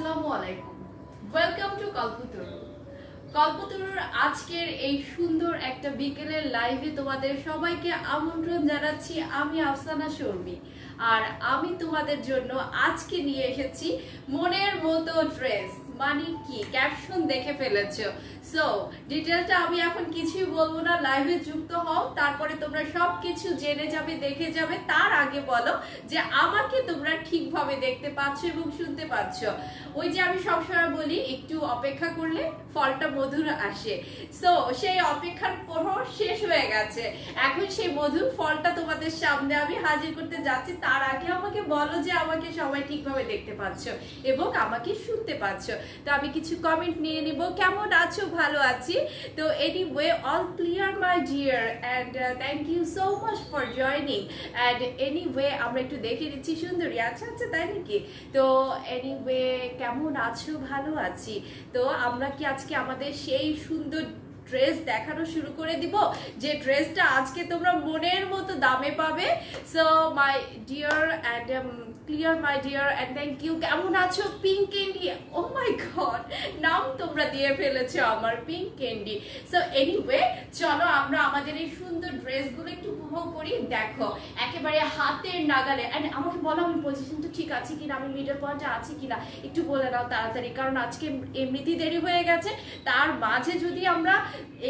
আসসালামু আলাইকুম, welcome to কল্পতরু। কল্পতরুর আজকের এই সুন্দর একটা বিকেলের লাইভে তোমাদের সবাইকে আমন্ত্রণ জানাচ্ছি। আমি আফসানা শর্মী, আর আমি তোমাদের জন্য আজকে নিয়ে এসেছি মনের মতো ড্রেস। মানে কি, ক্যাপশন দেখে ফেলেছো। সো ডিটেলটা আমি এখন কিছুই বলবো না, লাইভে যুক্ত হও, তারপরে তোমরা সবকিছু জেনে যাবে, দেখে যাবে। তার আগে বলো যে আমাকে তোমরা ঠিকভাবে দেখতে পাচ্ছ এবং শুনতে পাচ্ছ। ওই যে আমি সবসময় বলি, একটু অপেক্ষা করলে ফলটা মধুর আসে। সো সেই অপেক্ষার প্রহর শেষ হয়ে গেছে, এখন সেই মধুর ফলটা তোমাদের সামনে আমি হাজির করতে যাচ্ছি। তার আগে আমাকে বলো যে আমাকে সবাই ঠিকভাবে দেখতে পাচ্ছ এবং আমাকে শুনতে পাচ্ছ। তো আমি কিছু কমেন্ট নিয়ে নিব। কেমন আছো? ভালো আছি। তো anyway, all clear my dear, and thank you so much for joining. And anyway, আমরা একটু দেখে নিচ্ছি সুন্দরী। আচ্ছা আচ্ছা, তাই নাকি? তো এনিওয়ে, কেমন আছো? ভালো আছি। তো আমরা কি আজকে আমাদের সেই সুন্দর ড্রেস দেখানো শুরু করে দিব, যে ড্রেসটা আজকে তোমরা মনের মতো দামে পাবে। So my dear and clear my dear and thank you. কেমন আছো? Pink candy, oh my god, নাম তোমরা দিয়ে ফেলেছো আমার, পিঙ্ক ক্যান্ডি। সো এনিওয়ে, চলো আমরা আমাদের এই সুন্দর ড্রেসগুলো একটু উপভোগ করি। দেখো, একেবারে হাতের নাগালে। অ্যান্ড আমাকে বলো আমি পজিশনটা ঠিক আছে কিনা, আমি মিডল পয়েন্টে আছি কিনা, একটু বলে দাও তাড়াতাড়ি, কারণ আজকে এমনিতেই দেরি হয়ে গেছে। তার মাঝে যদি আমরা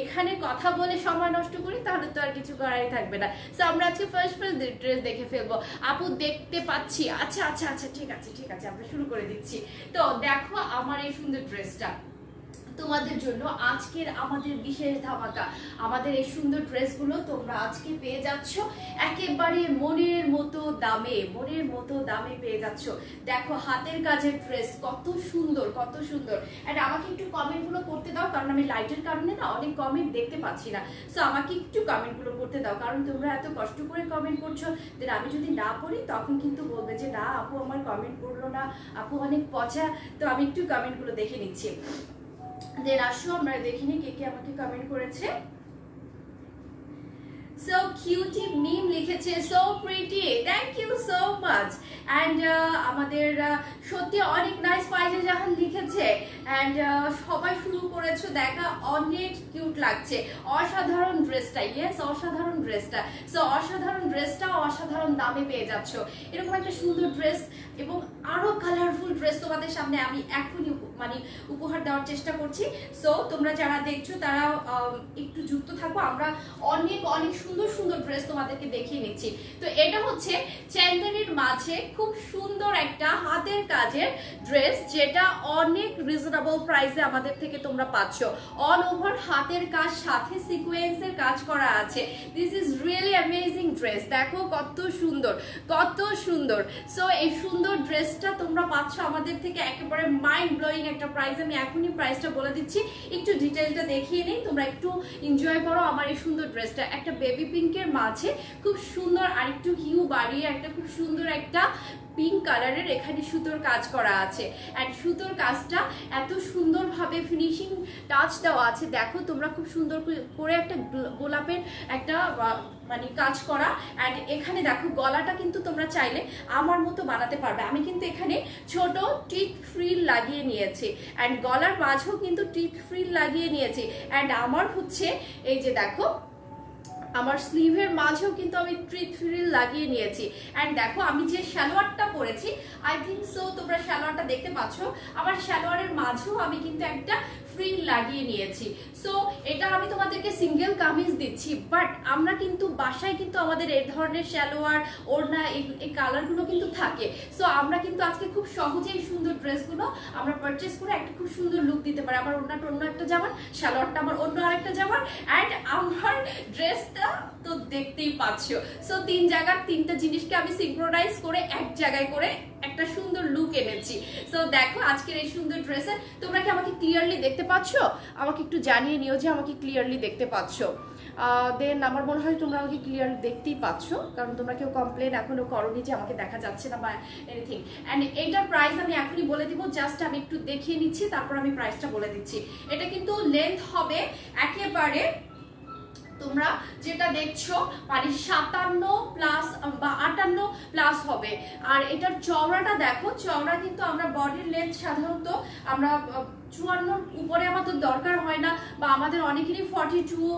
এখানে কথা বলে সময় নষ্ট করি তাহলে তো আর কিছু করাই থাকবে না। সো আমরা আজকে ফার্স্ট ড্রেস দেখে ফেলবো। আপু দেখতে পাচ্ছি, আচ্ছা আচ্ছা আচ্ছা, ঠিক আছে ঠিক আছে, আমরা শুরু করে দিচ্ছি। তো দেখো আমার এই সুন্দর ড্রেসটা তোমাদের জন্য আজকের আমাদের বিশেষ ধামাকা। আমাদের এই সুন্দর ড্রেসগুলো তোমরা আজকে পেয়ে যাচ্ছ একেবারে মনের মতো দামে, মনের মতো দামে পেয়ে যাচ্ছ। দেখো হাতের কাজের ড্রেস, কত সুন্দর কত সুন্দর। অ্যান্ড আমাকে একটু কমেন্টগুলো করতে দাও, কারণ আমি লাইটের কারণে না অনেক কমেন্ট দেখতে পাচ্ছি না। সো আমাকে একটু কমেন্টগুলো করতে দাও, কারণ তোমরা এত কষ্ট করে কমেন্ট করছো। দেন আমি যদি না পড়ি তখন কিন্তু বলবে যে না আপু আমার কমেন্ট পড়লো না, আপু অনেক পচা। তো আমি একটু কমেন্টগুলো দেখে নিচ্ছি। দেন আসো আমরা দেখিনি কে কে আমাকে কমেন্ট করেছে। So cutie meme লিখেছে, so pretty, thank you so much. And আমাদের সত্যি অনেক নাইস ফাইজা জাহান লিখেছে। অ্যান্ড সবাই শুরু করেছো দেখা, অনেক কিউট লাগছে, অসাধারণ ড্রেসটা। ইয়েস, অসাধারণ ড্রেসটা। সো অসাধারণ ড্রেসটা অসাধারণ দামে পেয়ে যাচ্ছ। এরকম একটা সুন্দর ড্রেস এবং আরো কালারফুল ড্রেস তোমাদের সামনে আমি এখনই মানে উপহার দেওয়ার চেষ্টা করছি। সো তোমরা যারা দেখছো তারা একটু যুক্ত থাকো, আমরা অনেক অনেক সুন্দর সুন্দর ড্রেস তোমাদেরকে দেখিয়ে নিচ্ছি। তো এটা হচ্ছে চ্যান্দানির মাঝে খুব সুন্দর একটা হাতের কাজের ড্রেস, যেটা অনেক রিজনেবল প্রাইসে আমাদের থেকে তোমরা পাচ্ছ। অল ওভার হাতের কাজ, সাথে সিকোয়েন্সের কাজ করা আছে। This is really amazing dress. দেখো কত সুন্দর কত সুন্দর। সো এই সুন্দর ড্রেসটা তোমরা পাচ্ছ আমাদের থেকে একেবারে মাইন্ড ব্লোয়িং একটা প্রাইস। আমি এখনই প্রাইসটা বলে দিচ্ছি, একটু ডিটেলটা দেখিয়ে নেই, তোমরা একটু এনজয় করো আমার এই সুন্দর ড্রেসটা। একটা বেবি পিঙ্কের মাঝে খুব সুন্দর আরেকটু হিউ বাড়িয়ে একটা খুব সুন্দর একটা পিঙ্ক কালারের এখানে সুতোর কাজ করা আছে। অ্যান্ড সুতোর কাজটা এত সুন্দরভাবে ফিনিশিং টাচ দেওয়া আছে। দেখো তোমরা খুব সুন্দর করে একটা গোলাপের একটা মানে কাজ করা। অ্যান্ড এখানে দেখো গলাটা কিন্তু তোমরা চাইলে আমার মতো বানাতে পারবে। আমি কিন্তু এখানে ছোট টিক ফ্রিল লাগিয়ে নিয়েছি, অ্যান্ড গলার মাঝেও কিন্তু টিক ফ্রিল লাগিয়ে নিয়েছি। অ্যান্ড আমার হচ্ছে এই যে দেখো আমার স্লিভের মাঝেও কিন্তু আমি ট্রিক ফ্রিল লাগিয়ে নিয়েছি। অ্যান্ড দেখো আমি যে সালোয়ারটা পরেছি, আই থিঙ্ক সো তোমরা সালোয়ারটা দেখতে পাচ্ছ, আমার সালোয়ারের মাঝেও আমি কিন্তু একটা ফ্রিল লাগিয়ে নিয়েছি। সো এটা আমি তোমাদেরকে সিঙ্গেল কামিজ দিচ্ছি, বাট আমরা কিন্তু বাসায় কিন্তু আমাদের এই ধরনের সালোয়ার ওড়না এই কালারগুলো কিন্তু থাকে। সো আমরা কিন্তু আজকে খুব সহজেই সুন্দর ড্রেসগুলো আমরা পারচেস করে একটা খুব সুন্দর লুক দিতে পারি। আমার ওড়নাটা অন্য একটা জামার, সালোয়ারটা আমার অন্য আরেকটা জামার, অ্যান্ড আমার ড্রেসটা তো দেখতেই পাচ্ছ। সো তিন জায়গার তিনটা জিনিসকে আমি সিনক্রোনাইজ করে এক জায়গায় করে একটা সুন্দর লুক এনেছি। সো দেখো আজকের এই সুন্দর ড্রেসে তোমরা কি আমাকে ক্লিয়ারলি দেখতে পাচ্ছ? আমাকে একটু জানিয়ে নিও যে আমাকে ক্লিয়ারলি দেখতে পাচ্ছ। দেন আমার মনে হয় তোমরা আমাকে ক্লিয়ারলি দেখতেই পাচ্ছ, কারণ তোমরা কেউ কমপ্লেন এখনো করোনি যে আমাকে দেখা যাচ্ছে না বা এনিথিং। অ্যান্ড এইটার প্রাইস আমি এখনই বলে দিব, জাস্ট আমি একটু দেখিয়ে নিচ্ছি, তারপর আমি প্রাইসটা বলে দিচ্ছি। এটা কিন্তু লেন্থ হবে একেবারে তোমরা যেটা দেখছো মানে 57 প্লাস বা 58 প্লাস হবে। আর এটার চওড়াটা দেখো, চওড়া কিন্তু আমরা বডির লেন্থ সাধারণত আমরা 54 উপরে আমাদের দরকার হয় না, বা আমাদের অনেকেরই 42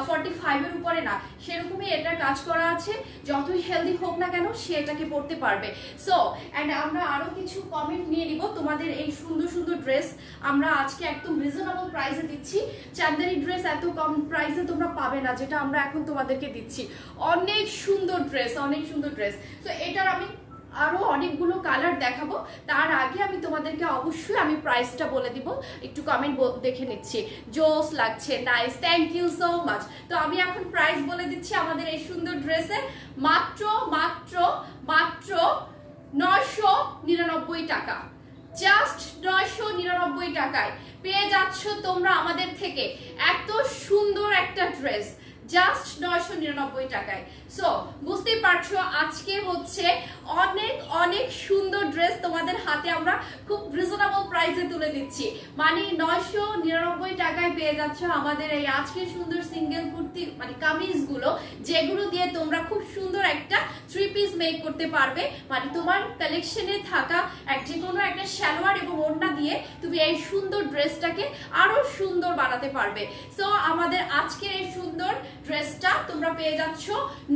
45 উপরে না, সেরকমই এটার কাজ করা আছে। যতই হেলদি হোক না কেন সে এটাকে পরতে পারবে। সো অ্যান্ড আমরা আরো কিছু কমেন্ট নিয়ে নিব। তোমাদের এই সুন্দর সুন্দর ড্রেস আমরা আজকে একদম রিজনেবল প্রাইসে দিচ্ছি। চান্দেরি ড্রেস এত কম প্রাইসে তোমরা পাবে না যেটা আমরা এখন তোমাদেরকে দিচ্ছি। অনেক সুন্দর ড্রেস, অনেক সুন্দর ড্রেস। তো এটার আমি আরো অনেকগুলো কালার দেখাবো, তার আগে আমি তোমাদেরকে অবশ্যই আমি প্রাইসটা বলে দিব। একটু কমেন্ট দেখে নিচ্ছি, জোস লাগছে, nice, thank you so much. তো আমি এখন প্রাইস বলে দিচ্ছি আমাদের এই সুন্দর ড্রেসের, মাত্র মাত্র মাত্র 999 টাকা। জাস্ট 999 টাকায় পেয়ে যাচ্ছ তোমরা আমাদের থেকে এত সুন্দর একটা ড্রেস, জাস্ট 999 টাকায়। সো বুঝতেই পারছো আজকে হচ্ছে অনেক অনেক সুন্দর ড্রেস তোমাদের হাতে আমরা খুব রিজনেবল প্রাইসে তুলে দিচ্ছি। মানে 999 টাকায় পেয়ে যাচ্ছ আমাদের এই আজকে সুন্দর সিঙ্গেল কুর্তি মানে কামিজগুলো, যেগুলো দিয়ে তোমরা খুব সুন্দর একটা 3 পিস মেক করতে পারবে। মানে তোমার কালেকশনে থাকা যে কোনো একটা সালোয়ার এবং ওড়না দিয়ে তুমি এই সুন্দর ড্রেসটাকে আরো সুন্দর বানাতে পারবে। সো আমাদের আজকের এই সুন্দর ড্রেসটা তোমরা পেয়ে যাচ্ছ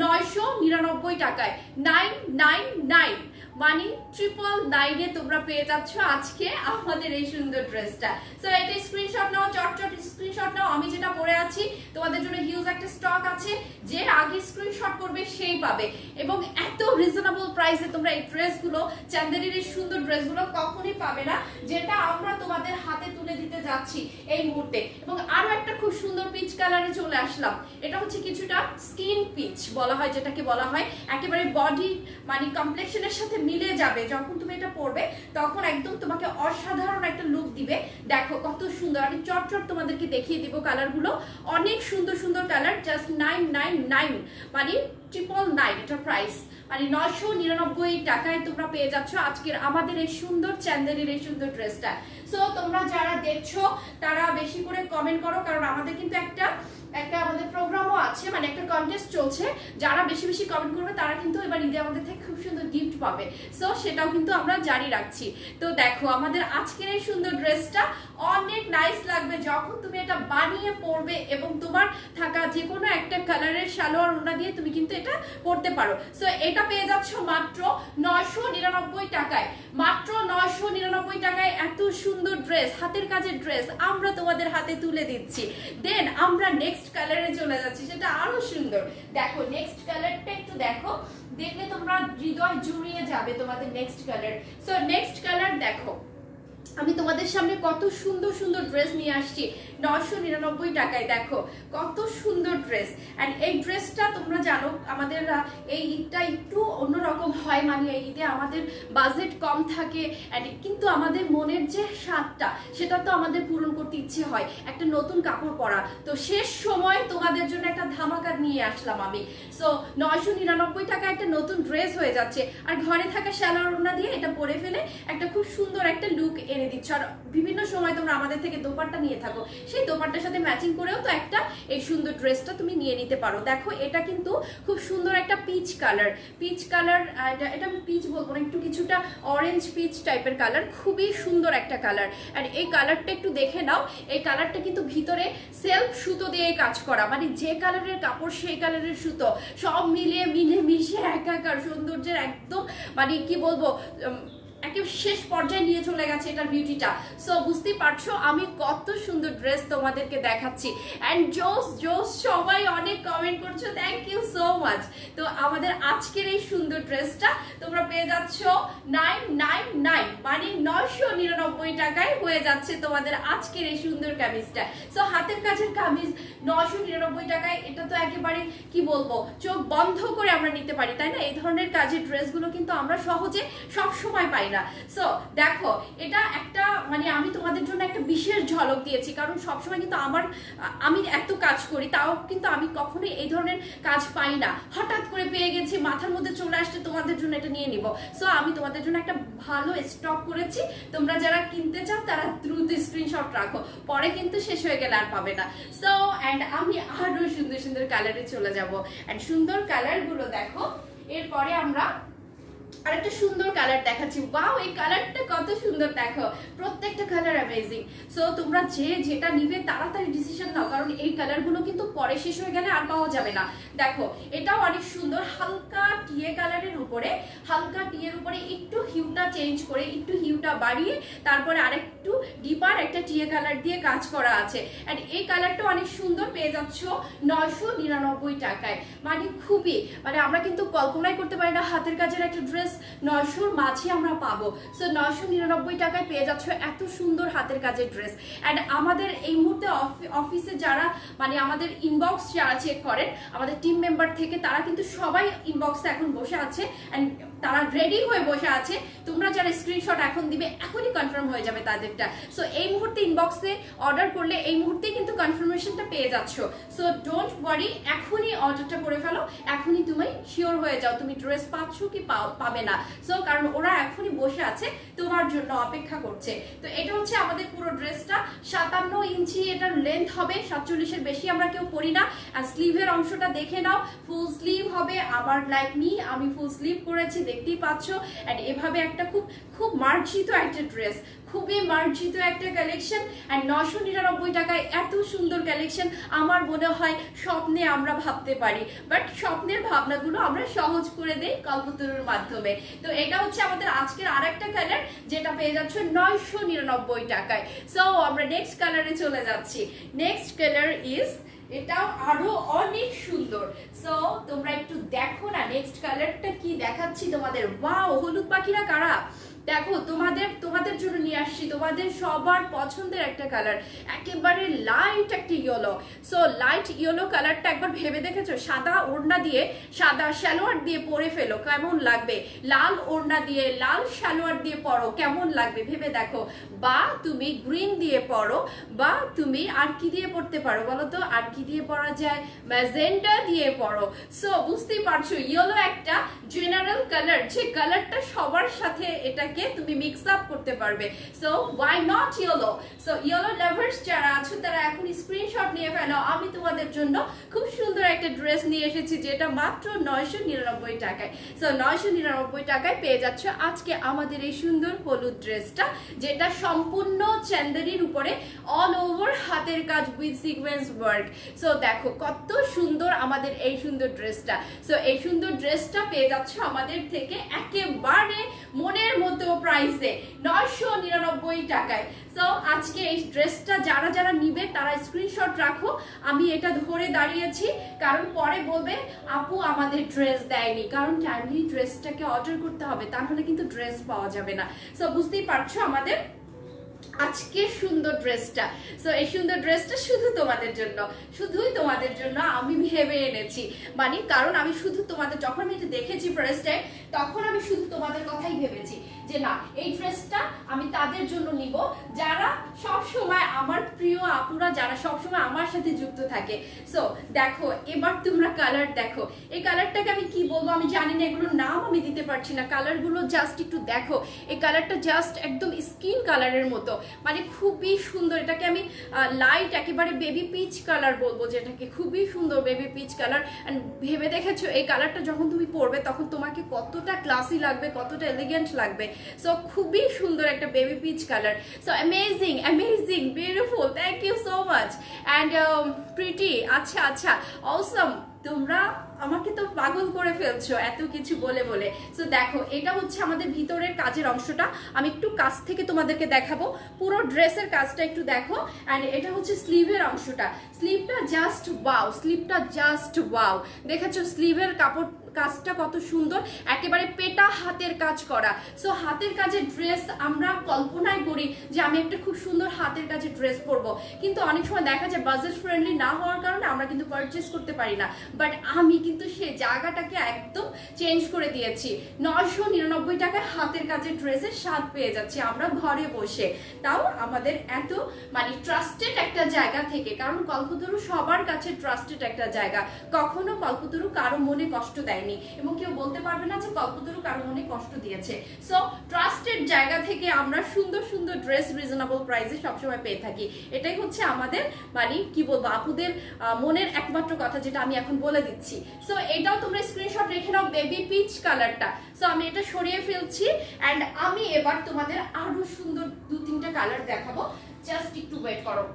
999 টাকায়, 999 মানে 999 তোমরা পেয়ে যাচ্ছ আজকে আমাদের এই সুন্দর ড্রেসটা। সো এটা স্ক্রিনশট নাও, চটচট স্ক্রিনশট নাও। আমি যেটা পরে আছি তোমাদের জন্য হিউজ একটা স্টক আছে, যে আগে স্ক্রিনশট করবে সেই পাবে। এবং এত রিজনেবল প্রাইসে তোমরা এই ড্রেসগুলো, চান্দেরির এই সুন্দর ড্রেসগুলো কখনোই পাবে না, যেটা আমরা তোমাদের হাতে তুলে দিতে যাচ্ছি এই মুহূর্তে। এবং আরো একটা খুব সুন্দর পিচ কালারে চলে আসলাম। এটা হচ্ছে কিছুটা স্কিন পিচ বলা হয়, যেটাকে বলা হয় একেবারে বডি মানে কমপ্লেক্সনের সাথে মিলে যাবে। যখন তুমি এটা পরবে তখন একদম তোমাকে অসাধারণ একটা লুক দিবে। দেখো কত সুন্দর, আমি চটচট তোমাদেরকে দেখিয়ে দিব কালারগুলো। অনেক সুন্দর সুন্দর কালার, জাস্ট 999 মানে 999 এটা প্রাইস। মানে 999 টাকায় তোমরা পেয়ে যাচ্ছ আজকের আমাদের এই সুন্দর চান্দেরির এই সুন্দর ড্রেসটা। সো তোমরা যারা দেখছো তারা বেশি করে কমেন্ট করো, কারণ আমাদের কিন্তু একটা আমাদের প্রোগ্রামও আছে, মানে একটা কন্টেস্ট চলছে। যারা বেশি বেশি কমেন্ট করবে তারা কিন্তু এবার ঈদে আমাদের থেকে খুব সুন্দর গিফট পাবে। সো সেটাও কিন্তু আমরা জারি রাখছি। তো দেখো আমাদের আজকের এই সুন্দর ড্রেসটা অনেক নাইস লাগবে যখন তুমি এটা বানিয়ে পরবে, এবং তোমার থাকা যে কোনো একটা কালারের সালোয়ার ওড়না দিয়ে তুমি কিন্তু এটা পরতে পারো। সো এটা পেয়ে যাচ্ছ মাত্র 999 টাকায়, মাত্র 999 টাকায় এত সুন্দর ড্রেস, হাতের কাজের ড্রেস আমরা তোমাদের হাতে তুলে দিচ্ছি। দেন আমরা নেক্সট কালারে চলে যাচ্ছি, সেটা আরো সুন্দর। দেখো নেক্সট কালারটা একটু দেখো, দেখলে তোমরা হৃদয় জুড়িয়ে যাবে তোমাদের next colour. So next colour দেখো, আমি তোমাদের সামনে কত সুন্দর সুন্দর ড্রেস নিয়ে আসছি 999 টাকায়। দেখো কত সুন্দর ড্রেস। অ্যান্ড এই ড্রেসটা তোমরা জানো আমাদের এই ঈদটা একটু অন্যরকম হয়, মানে এই ঈদে আমাদের বাজেট কম থাকে, কিন্তু আমাদের মনের যে স্বাদটা সেটা তো আমাদের পূরণ করতে ইচ্ছে হয়, একটা নতুন কাপড় পরা। তো শেষ সময় তোমাদের জন্য একটা ধামাকা নিয়ে আসলাম আমি। সো 999 টাকা একটা নতুন ড্রেস হয়ে যাচ্ছে, আর ঘরে থাকা সালোয়ার ওড়না দিয়ে এটা পরে ফেলে একটা খুব সুন্দর একটা লুক এনে দিচ্ছ। আর বিভিন্ন সময় তোমরা আমাদের থেকে দোপাট্টা নিয়ে থাকো, সেই দোপাট্টার সাথে ম্যাচিং করেও তো একটা এই সুন্দর ড্রেসটা তুমি নিয়ে নিতে পারো। দেখো এটা কিন্তু খুব সুন্দর একটা পিচ কালার, পিচ কালার, এটা আমি পিচ বলবো না, একটু কিছুটা অরেঞ্জ পিচ টাইপের কালার, খুবই সুন্দর একটা কালার। আর এই কালারটা একটু দেখে নাও, এই কালারটা কিন্তু ভিতরে সেলফ সুতো দিয়ে কাজ করা, মানে যে কালারের কাপড় সেই কালারের সুতো, সব মিলিয়ে মিশে একাকার সৌন্দর্যের একদম মানে কি বলবো একেবারে শেষ পর্যায়ে নিয়ে চলে গেছে এটার বিউটিটা। সো বুঝতেই পারছো আমি কত সুন্দর ড্রেস তোমাদেরকে দেখাচ্ছি। অ্যান্ড জোস সবাই অনেক কমেন্ট করছো, থ্যাংক ইউ সো মাচ। তো আমাদের আজকের এই সুন্দর ড্রেসটা তোমরা পেয়ে যাচ্ছ 999 মানে 999 টাকায় হয়ে যাচ্ছে তোমাদের আজকের এই সুন্দর কামিজটা। সো হাতের কাজের কামিজ 999 টাকায়, এটা তো একেবারে কি বলবো চোখ বন্ধ করে আমরা নিতে পারি, তাই না? এই ধরনের কাজের ড্রেসগুলো কিন্তু আমরা সহজে সব সময় পাই না। সো দেখো এটা একটা মানে আমি তোমাদের জন্য একটা বিশেষ ঝলক দিয়েছি, কারণ সবসময় কিন্তু আমি এত কাজ করি তাও কিন্তু আমি কখনোই এই ধরনের কাজ পাই না। হঠাৎ করে পেয়ে গেছি, মাথার মধ্যে চলে আসছে তোমাদের জন্য এটা নিয়ে নিব। সো আমি তোমাদের জন্য একটা ভালো স্টক করেছি, তোমরা যারা কিনতে চাও তারা দ্রুত স্ক্রিনশট রাখো, পরে কিন্তু শেষ হয়ে গেলে আর পাবে না। সো অ্যান্ড আমি আরো সুন্দর সুন্দর কালারে চলে যাব। অ্যান্ড সুন্দর কালারগুলো দেখো, এরপরে আমরা আরেকটা সুন্দর কালার দেখাচ্ছি। ওয়াও, এই কালারটা কত সুন্দর, দেখো প্রত্যেকটা কালার অ্যামেজিং। সো তোমরা যে যেটা নিবে তাড়াতাড়ি ডিসিশন নাও, কারণ এই কালারগুলো কিন্তু পরে শেষ হয়ে গেলে আর পাওয়া যাবে না। দেখো এটাও অনেক সুন্দর, হালকা টিয়ে কালারের উপরে, হালকা টিয়ের উপরে একটু হিউটা চেঞ্জ করে, একটু হিউটা বাড়িয়ে তারপরে আরেকটু ডিপার একটা টিয়ে কালার দিয়ে কাজ করা আছে। এন্ড এই কালারটা অনেক সুন্দর, পেয়ে যাচ্ছ 999 টাকায়। মানে খুবই, মানে আমরা কিন্তু কল্পনাই করতে পারি না হাতের কাজের একটা ড্রেস 900-র মাঝে আমরা পাবো। সো 999 টাকায় পেয়ে যাচ্ছ এত সুন্দর হাতের কাজের ড্রেস। অ্যান্ড আমাদের এই মুহূর্তে অফিসে যারা, মানে আমাদের ইনবক্স যারা চেক করেন আমাদের টিম মেম্বার থেকে, তারা কিন্তু সবাই ইনবক্সে এখন বসে আছে অ্যান্ড তারা রেডি হয়ে বসে আছে। তোমরা যারা স্ক্রিনশট এখন দিবে এখনই কনফার্ম হয়ে যাবে তাদেরটা। সো এই মুহূর্তে ইনবক্সে অর্ডার করলে এই মুহূর্তেই কিন্তু কনফার্মেশনটা পেয়ে যাচ্ছ। সো ডোন্ট ওয়ারি, এখনই অর্ডারটা করে ফেলো, এখনই তুমি শিওর হয়ে যাও তুমি ড্রেস পাচ্ছ কি পাবে না। সো কারণ ওরা এখনই বসে আছে তোমার জন্য অপেক্ষা করছে। তো এটা হচ্ছে আমাদের পুরো ড্রেসটা, 57 ইঞ্চি এটার লেন্থ হবে, 47-এর বেশি আমরা কেউ পরি না। আর স্লিভের অংশটা দেখে নাও, ফুল স্লিভ হবে। আবার লাইক মি, আমি ফুল স্লিভ করেছি, দেখতেই পাচ্ছ। এন্ড এভাবে একটা খুব খুব মার্জিত একটা ড্রেস, খুবই মার্জিত একটা কালেকশন। অ্যান্ড 999 টাকায় এত সুন্দর কালেকশন আমার মনে হয় স্বপ্নে আমরা ভাবতে পারি, বাট স্বপ্নের ভাবনাগুলো আমরা সহজ করে দেই কল্পতরুর মাধ্যমে। তো এটা হচ্ছে আমাদের আজকের আরেকটা কালার, যেটা পেয়ে যাচ্ছ 999 টাকায়। সো আমরা নেক্সট কালারে চলে যাচ্ছি। নেক্সট কালার ইজ, এটাও আরো অনেক সুন্দর। সো তোমরা একটু দেখো না নেক্সট কালারটা কি দেখাচ্ছি তোমাদের। ওয়াও, হলুদ পাখিরা কারা, দেখো তোমাদের জন্য নিয়ে আসছি তোমাদের সবার পছন্দের একটা কালার, একেবারে লাইট একটা ইয়েলো। সো লাইট ইয়েলো কালারটা একবার ভেবে দেখেছো, সাদা ওড়না দিয়ে, সাদা সালোয়ার দিয়ে পরে ফেলো কেমন লাগবে, লাল ওড়না দিয়ে লাল সালোয়ার দিয়ে পরো কেমন লাগবে ভেবে দেখো। বা তুমি গ্রিন দিয়ে পরো, বা তুমি আর কি দিয়ে পড়তে পারো বলো তো, আর কি দিয়ে পরা যায়, ম্যাজেন্টা দিয়ে পরো। সো বুঝতেই পারছো ইয়েলো একটা জেনারেল কালার, যে কালারটা সবার সাথে এটাকে তুমি মিক্স আপ করতে পারবে। So why not yellow. So yellow lovers যারা আছো তারা এখন স্ক্রিনশট নিয়ে ফেলো, আমি তোমাদের জন্য খুব সুন্দর একটা ড্রেস নিয়ে এসেছি যেটা মাত্র 999 টাকায়। সো 999 টাকায় পেয়ে যাচ্ছ আজকে আমাদের এই সুন্দর হলুদ ড্রেসটা, যেটা সম্পূর্ণ চান্দেরির উপরে অল ওভার হাতের কাজ উইথ সিকোয়েন্স ওয়ার্ক। সো দেখো কত সুন্দর আমাদের এই সুন্দর ড্রেসটা। সো এই সুন্দর ড্রেসটা পেয়ে যাচ্ছ আমাদের থেকে একেবারে মনের মতো প্রাইসে 999 টাকায়। সো আজকে এই ড্রেসটা যারা যারা নিবে তারা স্ক্রিনশট রাখো, আমি এটা ধরে দাঁড়িয়েছি কারণ পরে বলবে আপু আমাদের ড্রেস দেয়নি, কারণ টাইমলি ড্রেসটাকে অর্ডার করতে হবে, তাহলে কিন্তু ড্রেস পাওয়া যাবে না। সো বুঝতেই পারছো আমাদের আজকে সুন্দর ড্রেসটা। সো এই সুন্দর ড্রেসটা শুধু তোমাদের জন্য, শুধুই তোমাদের জন্য আমি ভেবে এনেছি। মানে কারণ আমি শুধু তোমাদের, যখন আমি এটা দেখেছি ফার্স্ট টাইম, তখন আমি শুধু তোমাদের কথাই ভেবেছি যে না এই ড্রেসটা আমি তাদের জন্য নিব যারা সব সময় আমার প্রিয় আপুরা, যারা সব সময় আমার সাথে যুক্ত থাকে। সো দেখো এবার তোমরা কালার দেখো, এই কালারটাকে আমি কি বলবো আমি জানি না, এগুলোর নাম আমি দিতে পারছি না। কালারগুলো জাস্ট একটু দেখো, এই কালারটা জাস্ট একদম স্কিন কালারের মতো, মানে খুবই সুন্দর। এটাকে আমি লাইট একেবারে বেবি পিচ কালার বলবো, যেটাকে খুবই সুন্দর বেবি পিচ কালার। এন্ড ভেবে দেখেছো এই কালারটা যখন তুমি পরবে তখন তোমাকে কতটা ক্লাসি লাগবে, কতটা এলিগেন্ট লাগবে। সো খুবই সুন্দর একটা baby peach colour. So amazing amazing beautiful, thank you so much and pretty. আচ্ছা আচ্ছা, অসম, তোমরা আমাকে তো পাগল করে ফেলছো এত কিছু বলে বলে। সো দেখো এটা হচ্ছে আমাদের ভিতরের কাজের অংশটা, আমি একটু কাছ থেকে তোমাদেরকে দেখাবো, পুরো ড্রেসের কাজটা একটু দেখো। অ্যান্ড এটা হচ্ছে স্লিভের অংশটা, স্লিভটা জাস্ট ওয়াও, স্লিভটা জাস্ট ওয়াও। দেখেছো স্লিভের কাজটা কত সুন্দর, একেবারে পেটা হাতের কাজ করা। সো হাতের কাজের ড্রেস আমরা কল্পনায় করি যে আমি একটা খুব সুন্দর হাতের কাজের ড্রেস পরবো, কিন্তু অনেক সময় দেখা যায় বাজেট ফ্রেন্ডলি না হওয়ার কারণে আমরা কিন্তু পারচেস করতে পারি না। বাট আমি কিন্তু সেই জায়গাটাকে একদম চেঞ্জ করে দিয়েছি। 999 টাকায় হাতের কাজের ড্রেসের স্বাদ পেয়ে যাচ্ছি আমরা ঘরে বসে, তাও আমাদের এত মানে ট্রাস্টেড একটা জায়গা থেকে। কারণ কল্পতরু সবার কাছে ট্রাস্টেড একটা জায়গা, কখনো কল্পতরু কারো মনে কষ্ট দেয়নি এবং কেউ বলতে পারবে না যে কল্পতরু কারো মনে কষ্ট দিয়েছে। সো ট্রাস্টেড জায়গা থেকে আমরা সুন্দর সুন্দর ড্রেস রিজনেবল প্রাইসে সবসময় পেয়ে থাকি। এটাই হচ্ছে আমাদের মানে কি বলবো আপুদের মনের একমাত্র কথা, যেটা আমি এখন বলে দিচ্ছি। সো এটাও তোমরা স্ক্রিনশট রেখে নাও, বেবি পিচ কালারটা। সো আমি এটা সরিয়ে ফেলছি অ্যান্ড আমি এবার তোমাদের আরো সুন্দর 2-3টা কালার দেখাবো, জাস্ট একটু ওয়েট করো।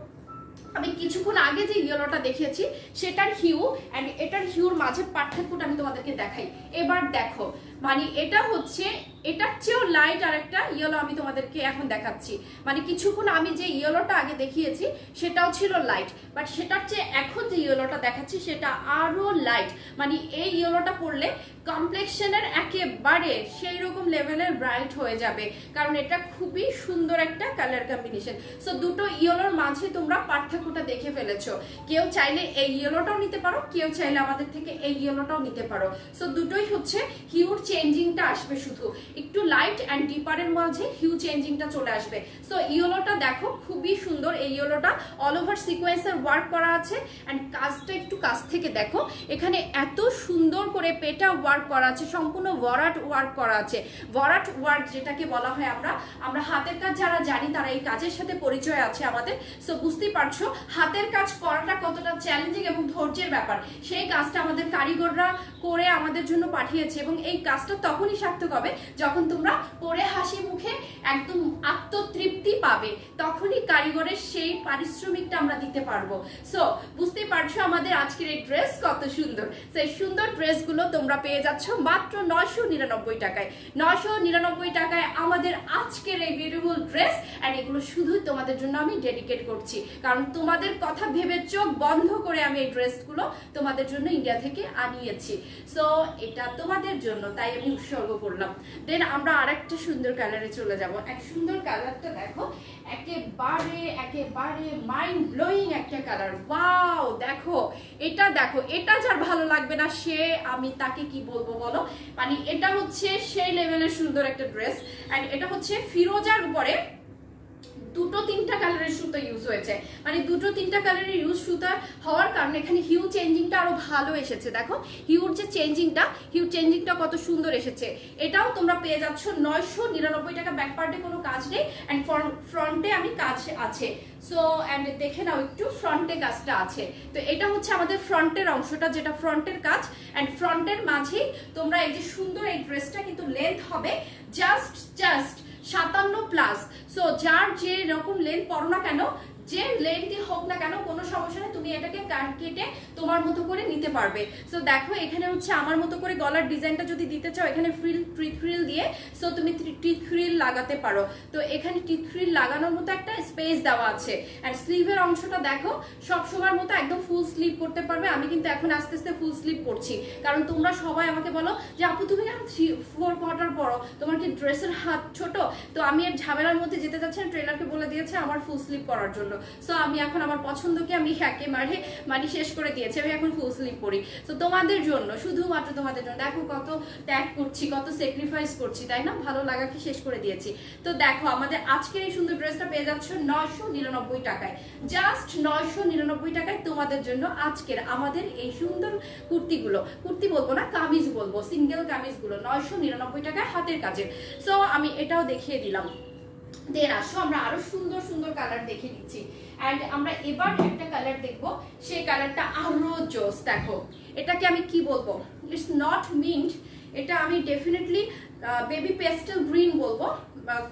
আমি কিছুক্ষণ আগে যে ইয়েলোটা দেখিয়েছি সেটার হিউ অ্যান্ড এটার হিউর মাঝে পার্থক্যটা আমি তোমাদেরকে দেখাই। এবার দেখো মানে এটা হচ্ছে এটার চেয়েও লাইট আর একটা ইয়েলো আমি তোমাদেরকে এখন দেখাচ্ছি। মানে কিছুক্ষণ আমি যে ইয়েলোটা আগে দেখিয়েছি সেটাও ছিল লাইট, বাট সেটার চেয়ে এখন যে ইয়েলোটা দেখাচ্ছি সেটা আরো লাইট। মানে এই ইয়েলোটা পরলে কমপ্লেক্সনের একেবারে সেই রকম লেভেলের ব্রাইট হয়ে যাবে, কারণ এটা খুবই সুন্দর একটা কালার কম্বিনেশন। সো দুটো ইয়েলোর মাঝে তোমরা পার্থক্যটা দেখে ফেলেছো। কেউ চাইলে এই ইয়েলোটাও নিতে পারো, কেউ চাইলে আমাদের থেকে এই ইয়েলোটাও নিতে পারো। সো দুটোই হচ্ছে হিউর চেঞ্জিংটা আসবে, শুধু একটু লাইট অ্যান্ড ডিপারের মাঝে হিউ চেঞ্জিংটা চলে আসবে। সো ইয়েলোটা দেখো খুবই সুন্দর, এই ইয়েলোটা অল ওভার সিকোয়েন্সের ওয়ার্ক করা আছে অ্যান্ড কাজটা একটু কাছ থেকে দেখো, এখানে এত সুন্দর করে পেটা ওয়ার্ক করা আছে, সম্পূর্ণ ভরাট ওয়ার্ক করা আছে। ভরাট ওয়ার্ক যেটাকে বলা হয়, আমরা হাতের কাজ যারা জানি তারা এই কাজের সাথে পরিচয় আছে আমাদের। সো বুঝতেই পারছো হাতের কাজ করাটা কতটা চ্যালেঞ্জিং এবং ধৈর্যের ব্যাপার। সেই কাজটা আমাদের কারিগররা করে আমাদের জন্য পাঠিয়েছে এবং এই কাজটা তখনই সার্থক হবে যখন তোমরা পরে হাসি মুখে একদম আত্মতৃপ্তি পাবে, তখনই কারিগরের সেই পারিশ্রমিকটা আমরা দিতে পারবো। সো বুঝতেই পারছো আমাদের আজকের এই ড্রেস কত সুন্দর। সেই সুন্দর ড্রেসগুলো তোমরা পেয়ে যাচ্ছ মাত্র 999 টাকায়। 999 টাকায় আমাদের আজকের এই বিউটিফুল ড্রেস, অ্যান্ড এগুলো শুধুই তোমাদের জন্য আমি ডেডিকেট করছি, কারণ তোমাদের কথা ভেবে চোখ বন্ধ করে আমি এই ড্রেসগুলো তোমাদের জন্য ইন্ডিয়া থেকে আনিয়েছি। সো এটা তোমাদের জন্য, তাই আমি উৎসর্গ করলাম। দেন আমরা আরেকটা সুন্দর কালারে চলে যাব। এক সুন্দর কালারটা দেখো, একেবারে একেবারে মাইন্ড ব্লোয়িং একটা কালার। ওয়াও দেখো, এটা দেখো, এটা যার ভালো লাগবে না সে আমি তাকে কি বলবো বলো। মানে এটা হচ্ছে সেই লেভেলের সুন্দর একটা ড্রেস, অ্যান্ড এটা হচ্ছে ফিরোজার উপরে 2-3টা কালারের সুতো ইউজ হয়েছে। মানে 2-3টা কালারের ইউজ সুতা হওয়ার কারণে এখানে হিউ চেঞ্জিংটা আরো ভালো এসেছে। দেখো হিউর যে হিউ চেঞ্জিংটা কত সুন্দর এসেছে। এটাও তোমরা পেয়ে যাচ্ছ 999 টাকা। ব্যাক পার্টে কোনো কাজ নেই অ্যান্ড ফ্রন্টে আমি কাজ আছে। সো অ্যান্ড দেখে নাও একটু ফ্রন্টে কাজটা আছে। তো এটা হচ্ছে আমাদের ফ্রন্টের অংশটা, যেটা ফ্রন্টের কাজ, অ্যান্ড ফ্রন্টের মাঝেই তোমরা এই যে সুন্দর এই ড্রেসটা কিন্তু লেন্থ হবে জাস্ট 57+। সো যার যে রকম লেন্থ পরো না কেন, যে লেন্থই হোক না কেন, কোনো সমস্যা নেই, তুমি এটাকে কেটে তোমার মতো করে নিতে পারবে। সো দেখো এখানে হচ্ছে আমার মতো করে গলার ডিজাইনটা যদি দিতে চাও, এখানে টিথ ফ্রিল দিয়ে সো তুমি টিথ ফ্রিল লাগাতে পারো। তো এখানে টিথ ফ্রিল লাগানোর মতো একটা স্পেস দেওয়া আছে। অ্যান্ড স্লিভের অংশটা দেখো সব সময়ের মতো একদম ফুল স্লিভ করতে পারবে। আমি কিন্তু এখন আস্তে আস্তে ফুল স্লিভ করছি, কারণ তোমরা সবাই আমাকে বলো যে আপু তুমি এখন 4 কোয়ার্টার পরো, তোমার কি ড্রেসের হাত ছোট? তো আমি এর ঝামেলার মধ্যে যেতে চাচ্ছি না, ট্রেনারকে বলে দিয়েছে আমার ফুল স্লিভ করার জন্য। সো আমি এখন আমার পছন্দকে আমি একেবারে মানে শেষ করে দিয়েছি, আমি এখন ফুল স্লিভ করি। তো তোমাদের জন্য, শুধুমাত্র তোমাদের জন্য। দেখো কত ত্যাগ করছি, কত স্যাক্রিফাইস করছি, তাই না? ভালো লাগাকে শেষ করে দিয়েছি। তো দেখো আমাদের আজকের এই সুন্দর ড্রেসটা পেয়ে যাচ্ছ 999 টাকায়। জাস্ট 999 টাকায় তোমাদের জন্য আজকের আমাদের এই সুন্দর কুর্তিগুলো, কুর্তি বলবো না, কামিজ বলবো, সিঙ্গেল কামিজগুলো 999 টাকায় হাতের কাজের। সো আমি এটাও দেখিয়ে দিলাম। দেন আসো আমরা আরো সুন্দর সুন্দর কালার দেখে নিচ্ছি। অ্যান্ড আমরা এবার একটা কালার দেখবো, সেই কালারটা আরো জোস। দেখো এটাকে আমি কি বলবো, ইটস নট মিন্ট, এটা আমি ডেফিনেটলি বেবি পেস্টেল গ্রিন বলবো,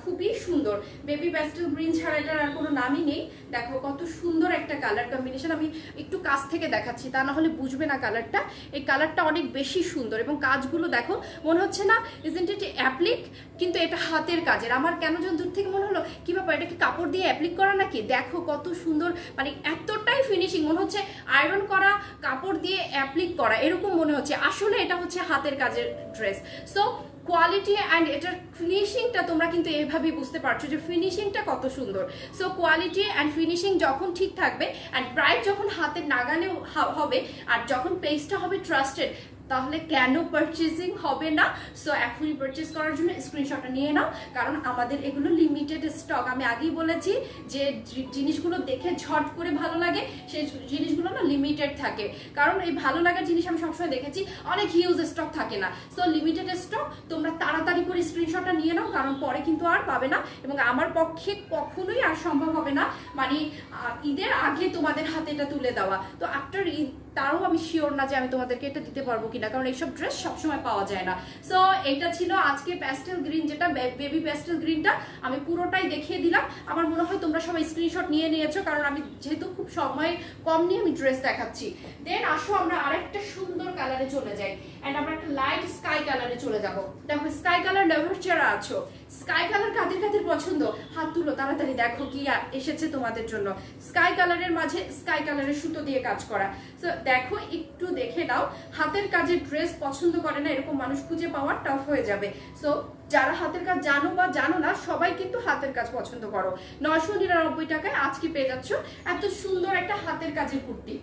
খুবই সুন্দর। বেবি পেস্টেল গ্রিন ছাড়া এটার আর কোনো নামই নেই। দেখো কত সুন্দর একটা কালার কম্বিনেশন, আমি একটু কাছ থেকে দেখাচ্ছি, তা না হলে বুঝবে না কালারটা। এই কালারটা অনেক বেশি সুন্দর এবং কাজগুলো দেখো মনে হচ্ছে না ইজন্ট ইট অ্যাপ্লিক, কিন্তু এটা হাতের কাজের। আমার কেন যেন দূর থেকে মনে হলো কি ব্যাপার, এটা কি কাপড় দিয়ে অ্যাপ্লিক করা নাকি। দেখো কত সুন্দর, মানে এতটাই ফিনিশিং, মনে হচ্ছে আয়রন করা কাপড় দিয়ে অ্যাপ্লিক করা এরকম মনে হচ্ছে। আসলে এটা হচ্ছে হাতের কাজের ড্রেস। সো কোয়ালিটি অ্যান্ড এটার ফিনিশিংটা তোমরা কিন্তু এভাবেই বুঝতে পারছো যে ফিনিশিংটা কত সুন্দর। সো কোয়ালিটি অ্যান্ড ফিনিশিং যখন ঠিক থাকবে অ্যান্ড প্রাইস যখন হাতের নাগালেও হবে আর যখন পেজটা হবে ট্রাস্টেড, তাহলে কেন পারচেজিং হবে না। সো এখনই পারচেজ করার জন্য স্ক্রিনশটটা নিয়ে নাও, কারণ আমাদের এগুলো লিমিটেড স্টক। আমি আগেই বলেছি যে জিনিসগুলো দেখে ঝট করে ভালো লাগে সেই জিনিসগুলো না লিমিটেড থাকে, কারণ এই ভালো লাগার জিনিস আমি সবসময় দেখেছি অনেক হিউজ স্টক থাকে না। সো লিমিটেড স্টক, তোমরা তাড়াতাড়ি করে স্ক্রিনশটটা নিয়ে নাও, কারণ পরে কিন্তু আর পাবে না এবং আমার পক্ষে কখনোই আর সম্ভব হবে না মানে ঈদের আগে তোমাদের হাতে এটা তুলে দেওয়া। তো আফটার ঈদ তারও আমি শিওর না যে আমি তোমাদেরকে এটা দিতে পারবো কিনা, কারণ এইসব ড্রেস সবসময় পাওয়া যায় না। সো এটা ছিল আজকে প্যাস্টেল গ্রিন, যেটা বেবি প্যাস্টেল গ্রিনটা আমি পুরোটাই দেখিয়ে দিলাম। আমার মনে হয় তোমরা সবাই স্ক্রিনশট নিয়ে নিয়েছো, কারণ আমি যেহেতু খুব সময় কম নিয়ে আমি ড্রেস দেখাচ্ছি। দেন আসো আমরা আরেকটা সুন্দর কালারে চলে যাই, এন্ড আমরা একটা লাইট স্কাই কালারে চলে যাব। দেখো স্কাই কালার লাভার যারা আছো, স্কাই কালার কাদের কাদের পছন্দ হাত তুলো তাড়াতাড়ি, দেখো কি এসেছে তোমাদের জন্য। স্কাই কালারের মাঝে স্কাই কালারের সুতো দিয়ে কাজ করা। সো দেখো একটু দেখে নাও, হাতের কাজের ড্রেস পছন্দ করে না এরকম মানুষ খুঁজে পাওয়া টাফ হয়ে যাবে। সো যারা হাতের কাজ জানো বা জানো না, সবাই কিন্তু হাতের কাজ পছন্দ করো। 999 টাকায় আজকে পেয়ে যাচ্ছ এত সুন্দর একটা হাতের কাজের কুর্তি।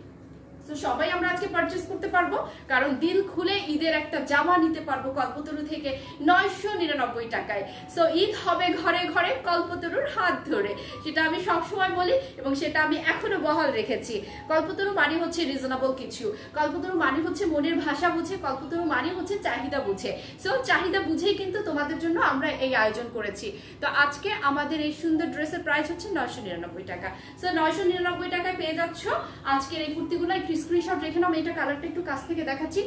তো সবাই আমরা আজকে পারচেজ করতে পারবো, কারণ দিল খুলে ঈদের একটা জামা নিতে পারবো কল্পতরু থেকে 999 টাকায়। সো ঈদ হবে ঘরে ঘরে কল্পতরুর হাত ধরে, সেটা আমি সবসময় বলি এবং সেটা আমি এখনো বহাল রেখেছি। কল্পতরু মানে হচ্ছে রিজনেবল কিছু, কল্পতরু মানে হচ্ছে মনের ভাষা বুঝে, কল্পতরু মানে হচ্ছে চাহিদা বুঝে। সো চাহিদা বুঝেই কিন্তু তোমাদের জন্য আমরা এই আয়োজন করেছি। তো আজকে আমাদের এই সুন্দর ড্রেসের প্রাইস হচ্ছে 999 টাকা। সো 999 টাকায় পেয়ে যাচ্ছ আজকের এই কুর্তিগুলো। একটু স্ক্রিনশট রেখে নাও, এটা কালারটা একটু কাছ থেকে দেখাচ্ছি।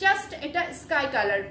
জাস্ট এটা স্কাই কালার।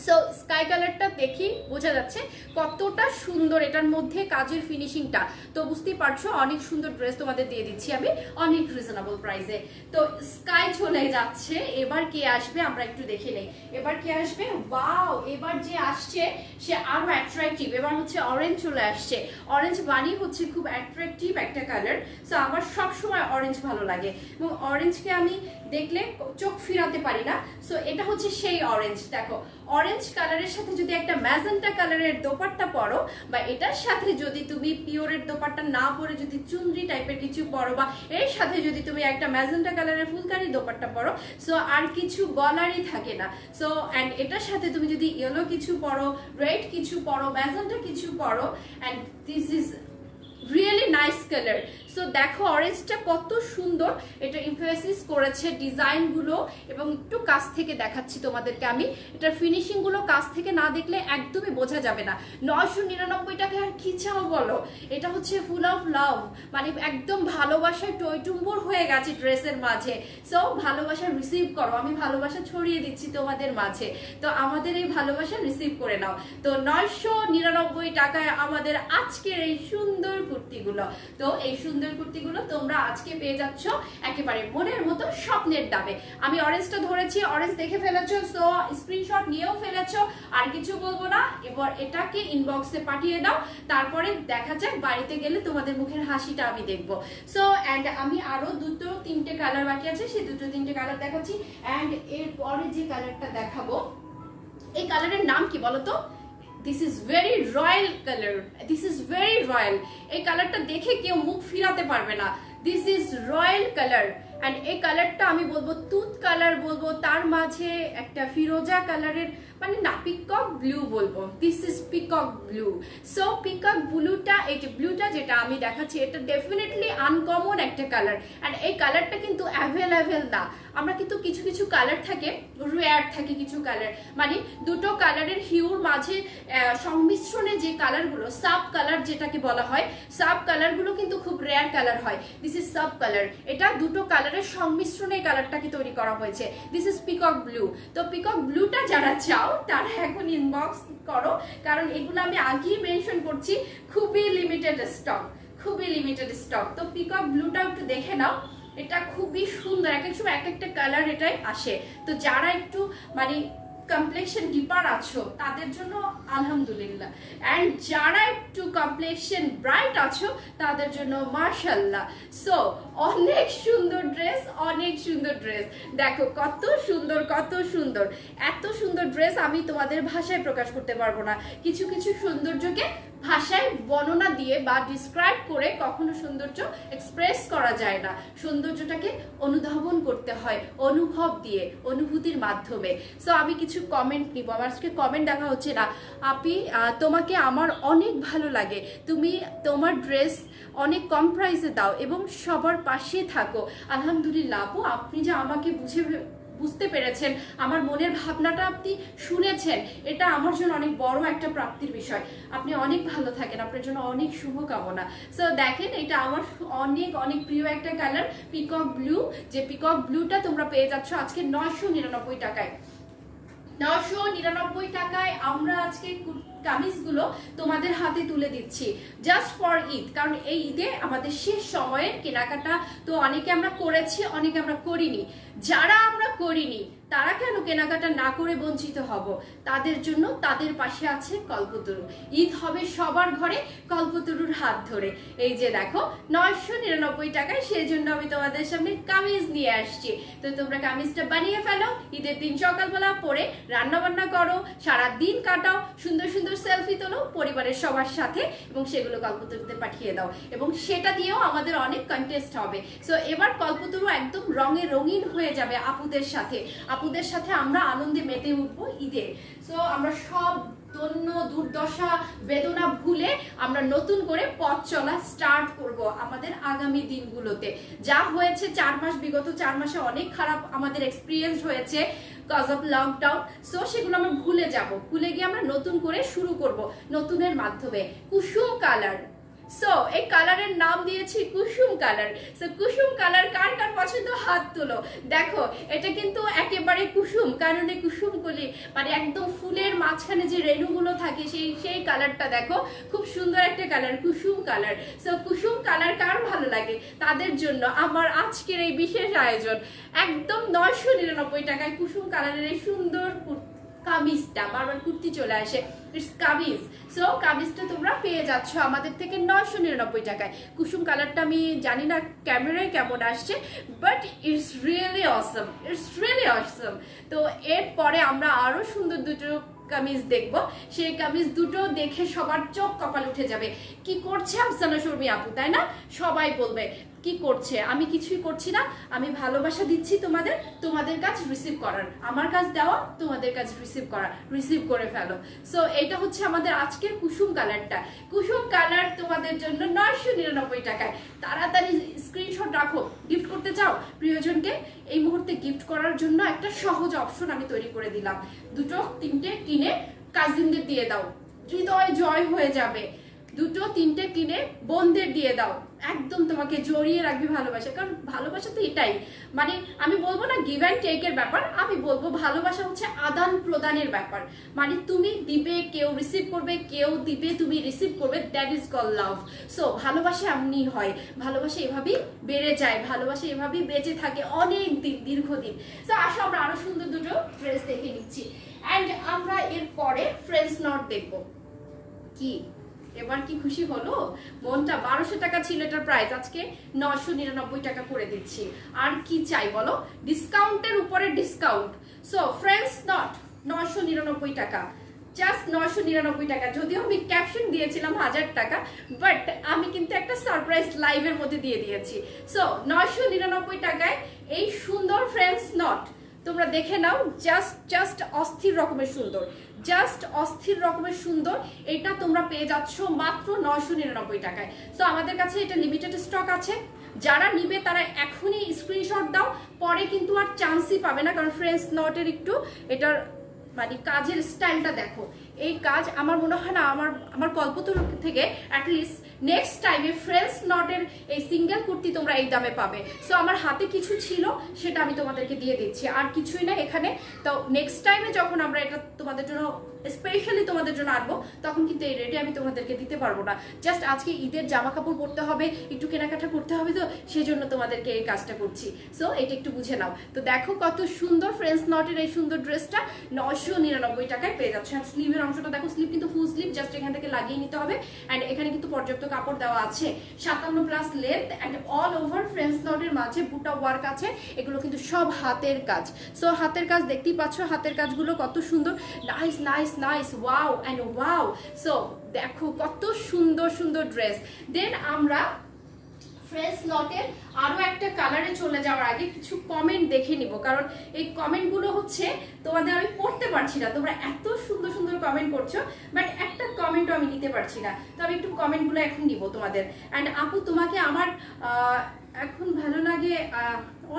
সো স্কাই কালারটা দেখি বোঝা যাচ্ছে কতটা সুন্দর এটার মধ্যে কাজের ফিনিশিংটা। তো বুঝতেই পারছো অনেক সুন্দর ড্রেস তোমাদের দিয়ে দিচ্ছি আমি অনেক রিজনেবল প্রাইসে। তো স্কাই চলে যাচ্ছে, এবার কে আসবে আমরা একটু দেখে নেই। এবার কে আসবে, ওয়াও এবার যে আসছে সে আরো অ্যাট্রাকটিভ। এবার হচ্ছে অরেঞ্জ চলে আসছে। অরেঞ্জ বানি হচ্ছে খুব অ্যাট্রাকটিভ একটা কালার। সো আমার সব সময় অরেঞ্জ ভালো লাগে এবং অরেঞ্জকে আমি দেখলে চোখ ফিরাতে পারি না। সো এটা হচ্ছে সেই অরেঞ্জ। দেখো অরেঞ্জ কালারের সাথে যদি একটা ম্যাজেন্টা কালারের দোপাট্টা পরো, বা এটার সাথে যদি তুমি পিওরের দোপাট্টা না পরে যদি চুনরি টাইপের কিছু পরো, বা এর সাথে যদি তুমি একটা ম্যাজেন্টা কালারের ফুলকারি দোপাট্টা পরো, সো আর কিছু বলারই থাকে না। সো অ্যান্ড এটার সাথে তুমি যদি ইয়েলো কিছু পরো, রেড কিছু পরো, ম্যাজেন্টা কিছু পরো, and this is really nice colour. So দেখো অরেঞ্জটা কত সুন্দর, এটা এমফাসিস করেছে ডিজাইনগুলো এবং একটু কাছ থেকে দেখাচ্ছি তোমাদেরকে আমি। এটার ফিনিশিংগুলো কাছ থেকে না দেখলে একদমই বোঝা যাবে না। 999 টাকায় আর কি চাও বলো, এটা হচ্ছে ফুল অফ লাভ, মানে একদম ভালোবাসায় টইটুম্বুর হয়ে গেছে ড্রেসের মাঝে। সো ভালোবাসা রিসিভ করো, আমি ভালোবাসা ছড়িয়ে দিচ্ছি তোমাদের মাঝে। তো আমাদের এই ভালোবাসা রিসিভ করে নাও। তো 999 টাকায় আমাদের আজকের এই সুন্দর কুর্তিগুলো। তো এই সুন্দর কুর্তিগুলো তোমরা আজকে পেয়ে যাচ্ছ একেবারে মনের মতো স্বপ্নের দামে। আমি অরেঞ্জটা ধরেছি, অরেঞ্জ দেখে ফেলেছো, সো স্ক্রিনশট নিয়েও ফেলেছো, আর কিছু বলবো না। এবার এটাকে ইনবক্সে পাঠিয়ে দাও, তারপরে দেখা যাক বাড়িতে গেলে তোমাদের মুখের হাসিটা আমি দেখবো। সো অ্যান্ড আমি আরো দুটো তিনটে কালার বাকি আছে, সেই দুটো তিনটে কালার দেখাচ্ছি। অ্যান্ড এরপরে যে কালারটা দেখাবো, এই কালারের নাম কি বলতো? This is very royal colour, this is very royal. এই কালারটা দেখে কেউ মুখ ফিরাতে পারবে না। This is royal colour and এই কালারটা আমি বলবো তুত কালার বলবো, তার মাঝে একটা ফিরোজা কালারের মানে না, পিকক ব্লু বলবো, this is peacock blue. So peacock ব্লুটা, এই যে ব্লুটা যেটা আমি দেখাচ্ছি, এটা ডেফিনেটলি আনকমন একটা কালার, অ্যান্ড এই কালারটা কিন্তু অ্যাভেলেবেল না। আমরা কিন্তু কিছু কিছু কালার থাকে, রেয়ার থাকে কিছু কালার, মানে দুটো কালারের হিউর মাঝে সংমিশ্রণে যে কালারগুলো, সাব কালার যেটাকে বলা হয়, সাব কালারগুলো কিন্তু খুব রেয়ার কালার হয়। দিস ইজ সাব কালার, এটা দুটো কালারের সংমিশ্রণে কালারটাকে তৈরি করা হয়েছে। This is peacock blue. তো পিকক ব্লুটা যারা চাও তারা এখন ইনবক্স করো, কারণ এগুলো আমি আগেই মেনশন করছি, খুবই লিমিটেড স্টক, খুবই লিমিটেড স্টক। তো পিকক ব্লুটা একটু দেখে নাও, এটা খুবই সুন্দর, এক এক সময় এক একটা কালার এটাই আসে। তো যারা একটু মানে কমপ্লেক্সন ডিপার আছো তাদের জন্য আলহামদুলিল্লাহ, অ্যান্ড যারা একটু কমপ্লেক্সন ব্রাইট আছো তাদের জন্য মাশাআল্লাহ। সো অনেক সুন্দর ড্রেস, অনেক সুন্দর ড্রেস, দেখো কত সুন্দর, কত সুন্দর। এত সুন্দর ড্রেস আমি তোমাদের ভাষায় প্রকাশ করতে পারবো না। কিছু কিছু সৌন্দর্যকে ভাষায় বর্ণনা দিয়ে বা ডিসক্রাইব করে কখনো সৌন্দর্য এক্সপ্রেস করা যায় না, সৌন্দর্যটাকে অনুধাবন করতে হয় অনুভব দিয়ে, অনুভূতির মাধ্যমে। সো আমি কিছু কমেন্ট নিব, আমার আজকে কমেন্ট দেখা হচ্ছে না। আপি তোমাকে আমার অনেক ভালো লাগে, তুমি তোমার ড্রেস অনেক কম প্রাইসে দাও এবং সবার পাশে থাকো। আলহামদুলিল্লাহ আপু, আপনি যে আমাকে বুঝতে পেরেছেন, আমার মনের ভাবনাটা আপনি শুনেছেন, এটা আমার জন্য অনেক বড় একটা প্রাপ্তির বিষয়। আপনি অনেক ভালো থাকেন, আপনার জন্য অনেক শুভকামনা। সো দেখেন, এটা আমার অনেক অনেক প্রিয় একটা কালার, পিকক ব্লু। যে পিকক ব্লুটা তোমরা পেয়ে যাচ্ছ আজকে 999 টাকায়। 999 টাকায় আমরা আজকে কামিজগুলো তোমাদের হাতে তুলে দিচ্ছি জাস্ট ফর ঈদ। কারণ এই ঈদে আমাদের শেষ সময়ের কেনাকাটা তো অনেকে আমরা করেছি, অনেকে আমরা করিনি। যারা আমরা করিনি তারা কেন কেনাকাটা না করে বঞ্চিত হব? তাদের জন্য তাদের পাশে আছে কল্পতরু। ঈদ হবে সবার ঘরে কল্পতরুর হাত ধরে। এই যে দেখো 999 টাকায়, সেই জন্য আমি তোমাদের সামনে কামিজ নিয়ে আসছি। তো তোমরা কামিজটা বানিয়ে ফেলো, ঈদের দিন সকালবেলা পরে রান্না বান্না করো, সারা দিন কাটাও, সুন্দর সুন্দর সেলফি তোলো পরিবারের সবার সাথে এবং সেগুলো কল্পতরুতে পাঠিয়ে দাও, এবং সেটা দিয়েও আমাদের অনেক কন্টেস্ট হবে। সো এবার কল্পতরু একদম রঙে রঙিন হয়ে যাবে আপুদের সাথে, আপুদের সাথে আমরা আনন্দে মেতে উঠবো ঈদে। সো আমরা সব দৈন্য দুর্দশা বেদনা ভুলে আমরা নতুন করে পথ চলা স্টার্ট করব আমাদের আগামী দিনগুলোতে। যা হয়েছে 4 মাস, বিগত 4 মাসে অনেক খারাপ আমাদের এক্সপিরিয়েন্স হয়েছে কজ অফ লকডাউন। সো সেগুলো আমরা ভুলে যাব, ভুলে গিয়ে আমরা নতুন করে শুরু করব নতুনের মাধ্যমে। কুসুম কালার, সো এই কালারের নাম দিয়েছি কুসুম কালার। সো কুসুম কালার কার কার পছন্দ হাত তোলো। দেখো এটা কিন্তু একেবারে কুসুম, কারণ এই কুসুম কলি মানে একদম ফুলের মাঝখানে যে রেণুগুলো থাকে সেই কালারটা দেখো, খুব সুন্দর একটা কালার, কুসুম কালার। সো কুসুম কালার কার ভালো লাগে তাদের জন্য আমার আজকের এই বিশেষ আয়োজন, একদম 999 টাকায় কুসুম কালারের এই সুন্দর কামিজটা। বারবার কুর্তি চলে আসে, ইটস কামিজ। সো কামিজটা তোমরা পেয়ে যাচ্ছ আমাদের থেকে 999 টাকায়। কুসুম কালারটা আমি জানি না ক্যামেরায় কেমন আসছে, but it's really awesome, it's really awesome. তো এরপরে আমরা আরো সুন্দর দুটো কামিজ দেখব, সেই কামিজ দুটো দেখে সবার চোখ কপাল উঠে যাবে। কি করছে আফসানা শর্মী আপু, তাই না? সবাই বলবে কি করছে, আমি কিছুই করছি না, আমি ভালোবাসা দিচ্ছি তোমাদের, তোমাদের কাজ রিসিভ করার, আমার কাজ দেওয়া, তোমাদের কাজ রিসিভ করা, রিসিভ করে ফেলো। সো এটা হচ্ছে আমাদের আজকের কুসুম কালারটা। কুসুম কালার তোমাদের জন্য 999 টাকায়। তাড়াতাড়ি স্ক্রিনশট রাখো, গিফট করতে চাও প্রিয়জনকে, এই মুহূর্তে গিফট করার জন্য একটা সহজ অপশন আমি তৈরি করে দিলাম। 2-3টে কিনে কাজিনদের দিয়ে দাও, হৃদয় জয় হয়ে যাবে। 2-3টে কিনে বোনদের দিয়ে দাও, একদম তোমাকে জড়িয়ে রাখবে ভালোবাসা। কারণ ভালোবাসা তো এটাই, মানে আমি বলবো না গিভ অ্যান্ড টেকের ব্যাপার, আমি বলবো ভালোবাসা হচ্ছে আদান প্রদানের ব্যাপার। মানে তুমি দিবে, কেউ রিসিভ করবে, কেউ দিবে, তুমি রিসিভ করবে, that is call love. So ভালোবাসা এমনি হয়, ভালোবাসা এভাবেই বেড়ে যায়, ভালোবাসা এভাবেই বেঁচে থাকে অনেক দিন, দীর্ঘদিন। সো আসো আমরা আরো সুন্দর দুটো ড্রেস দেখে নিচ্ছি, অ্যান্ড আমরা এরপরে ফ্রেন্ডস নট দেখবো। কি এবার কি খুশি হলো মনটা? 1200 টাকা ছিল এটার প্রাইস, আজকে 999 টাকা করে দিচ্ছি। আর কি চাই বলো, ডিসকাউন্টের উপরে ডিসকাউন্ট। সো ফ্রেন্ডস নট 999 টাকা, জাস্ট 999 টাকা। যদিও আমি ক্যাপশন দিয়েছিলাম 1000 টাকা, বাট আমি কিন্তু একটা সারপ্রাইজ লাইভের মধ্যে দিয়ে দিয়েছি। সো 999 টাকায় এই সুন্দর ফ্রেন্ডস নট তোমরা দেখে নাও, জাস্ট অস্থির রকমের সুন্দর, জাস্ট অস্থির রকমের সুন্দর। এটা তোমরা পেয়ে যাচ্ছ মাত্র 999 টাকায়। সো আমাদের কাছে এটা লিমিটেড স্টক আছে, যারা নিবে তারা এখনই স্ক্রিনশট দাও, পরে কিন্তু আর চান্সই পাবে না। কারণ ফ্রেঞ্চ নটের একটু এটার মানে কাজের স্টাইলটা দেখো, এই কাজ আমার মনে হয় না আমার কল্পতরু থেকে অ্যাটলিস্ট নেক্সট টাইমে ফ্রেঞ্চ নটের এই সিঙ্গেল কুর্তি তোমরা এই দামে পাবে। সো আমার হাতে কিছু ছিল সেটা আমি তোমাদেরকে দিয়ে দিচ্ছি, আর কিছুই না এখানে। তো নেক্সট টাইমে যখন আমরা এটা তোমাদের জন্য স্পেশালি তোমাদের জন্য আনবো, তখন কিন্তু এই রেটে আমি তোমাদেরকে দিতে পারবো না। জাস্ট আজকে ঈদের জামা কাপড় পরতে হবে, একটু কেনাকাটা করতে হবে, তো সেই জন্য তোমাদেরকে এই কাজটা করছি। সো এটা একটু বুঝে নাও। তো দেখো কত সুন্দর ফ্রেঞ্চ নটের এই সুন্দর ড্রেসটা 999 টাকায় পেয়ে যাচ্ছে। আর স্লিভের অংশটা দেখো, স্লিভ কিন্তু ফুল স্লিভ, জাস্ট এখান থেকে লাগিয়ে নিতে হবে। অ্যান্ড এখানে কিন্তু পর্যাপ্ত কাপড় দেওয়া আছে, 57+ length, and all over French নটের মাঝে বুটা ওয়ার্ক আছে। এগুলো কিন্তু সব হাতের কাজ। সো হাতের কাজ দেখতেই পাচ্ছ, হাতের কাজগুলো কত সুন্দর, nice nice nice, wow and wow. So দেখো কত সুন্দর সুন্দর ড্রেস। দেন আমরা ফ্রেঞ্চ নটের আরো একটা কালারে চলে যাওয়ার আগে কিছু কমেন্ট দেখে নিব, কারণ এই কমেন্টগুলো হচ্ছে তোমাদের আমি পড়তে পারছি না, তোমরা এত সুন্দর সুন্দর কমেন্ট করছো, বাট একটা কমেন্টও আমি নিতে পারছি না। তো আমি একটু কমেন্টগুলো এখন নিব তোমাদের। অ্যান্ড আপু তোমাকে আমার এখন ভালো লাগে